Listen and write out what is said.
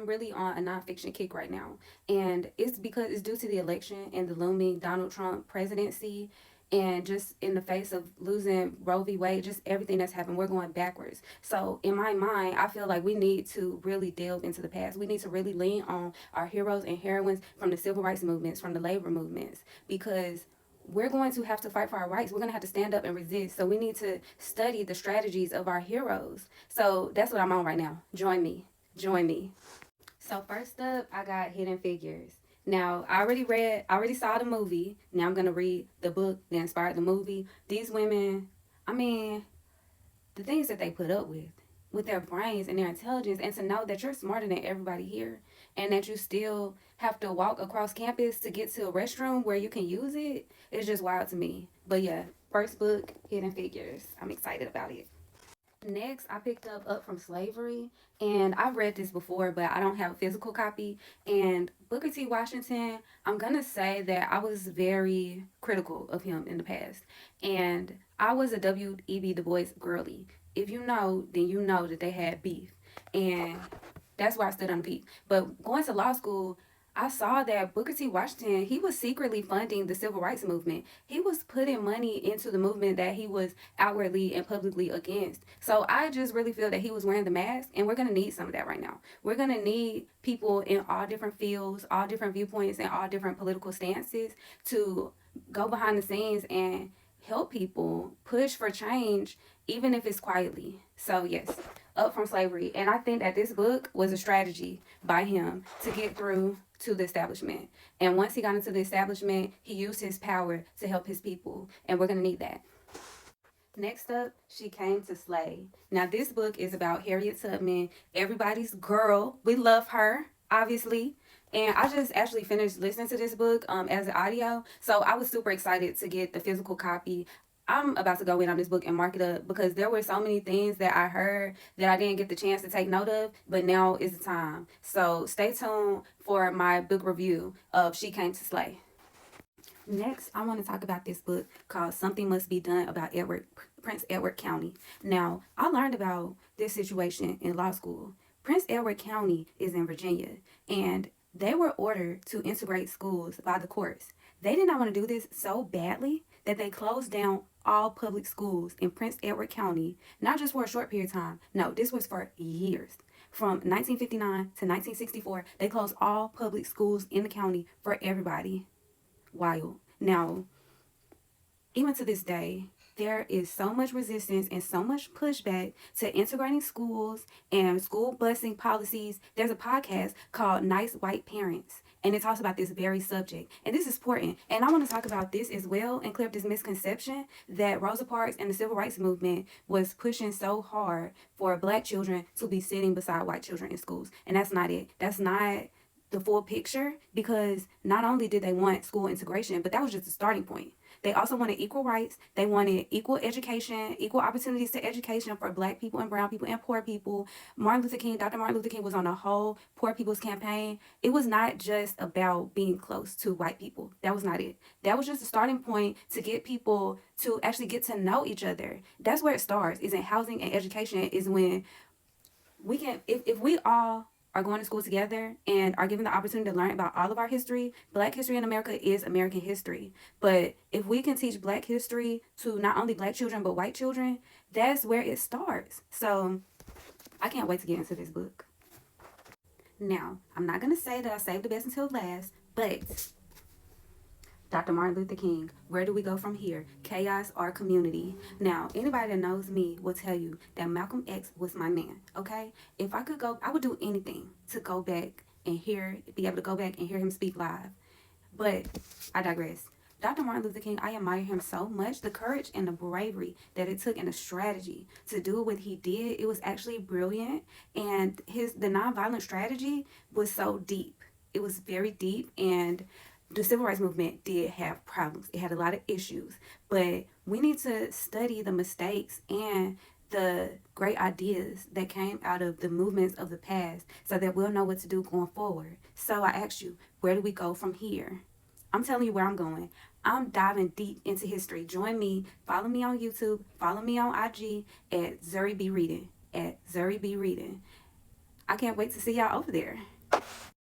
I'm really on a nonfiction kick right now. And it's because it's due to the election and the looming Donald Trump presidency. And just in the face of losing Roe v. Wade, just everything that's happened, we're going backwards. So, in my mind, I feel like we need to really delve into the past. We need to really lean on our heroes and heroines from the civil rights movements, from the labor movements, because we're going to have to fight for our rights. We're going to have to stand up and resist. So we need to study the strategies of our heroes. So that's what I'm on right now. Join me. Join me. So first up, I got Hidden Figures. Now, I already saw the movie. Now I'm going to read the book that inspired the movie. These women, I mean, the things that they put up with their brains and their intelligence, and to know that you're smarter than everybody here, and that you still have to walk across campus to get to a restroom where you can use it, is just wild to me. But yeah, first book, Hidden Figures. I'm excited about it. Next, I picked Up From Slavery, and I've read this before, but I don't have a physical copy. And Booker T. Washington, I'm gonna say that I was very critical of him in the past, and I was a W.E.B. Du Bois girly. If you know, then you know that they had beef, and that's why I stood on the beef. But going to law school, I saw that Booker T. Washington, he was secretly funding the civil rights movement. He was putting money into the movement that he was outwardly and publicly against. So I just really feel that he was wearing the mask, and we're going to need some of that right now. We're going to need people in all different fields, all different viewpoints, and all different political stances to go behind the scenes and help people push for change, even if it's quietly. So, yes, Up From Slavery. And I think that this book was a strategy by him to get through to the establishment. And once he got into the establishment, he used his power to help his people. And we're going to need that. Next up, She Came to Slay. Now, this book is about Harriet Tubman, everybody's girl. We love her, obviously. And I just actually finished listening to this book as an audio. So I was super excited to get the physical copy. I'm about to go in on this book and mark it up because there were so many things that I heard that I didn't get the chance to take note of, but now is the time. So stay tuned for my book review of She Came to Slay. Next, I want to talk about this book called Something Must Be Done About Prince Edward County. Now, I learned about this situation in law school. Prince Edward County is in Virginia, and they were ordered to integrate schools by the courts. They did not want to do this so badly that they closed down all public schools in Prince Edward County, not just for a short period of time. No, this was for years. From 1959 to 1964, they closed all public schools in the county for everybody. Wild. Now, even to this day, there is so much resistance and so much pushback to integrating schools and school busing policies. There's a podcast called Nice White Parents, and it talks about this very subject. And this is important. And I want to talk about this as well and clear up this misconception that Rosa Parks and the civil rights movement was pushing so hard for Black children to be sitting beside white children in schools. And that's not it. That's not the full picture, because not only did they want school integration, but that was just the starting point. They also wanted equal rights. They wanted equal education, equal opportunities to education for Black people and brown people and poor people. Dr. Martin Luther King was on the whole poor people's campaign. It was not just about being close to white people. That was not it. That was just a starting point to get people to actually get to know each other. That's where it starts, is in housing and education, is when we can, if we all are going to school together and are given the opportunity to learn about all of our history. Black history in America is American history. But if we can teach Black history to not only Black children, but white children, that's where it starts. So I can't wait to get into this book. Now, I'm not going to say that I saved the best until last, but Dr. Martin Luther King, where do we go from here? Chaos or community? Now, anybody that knows me will tell you that Malcolm X was my man, okay? If I could go, I would do anything to go back and be able to go back and hear him speak live. But I digress. Dr. Martin Luther King, I admire him so much. The courage and the bravery that it took and the strategy to do what he did, it was actually brilliant. And the nonviolent strategy was so deep. It was very deep, and the civil rights movement did have problems. It had a lot of issues, but we need to study the mistakes and the great ideas that came out of the movements of the past so that we'll know what to do going forward. So I asked you, where do we go from here? I'm telling you where I'm going. I'm diving deep into history. Join me. Follow me on YouTube. Follow me on IG at Zuri B Reading. I can't wait to see y'all over there.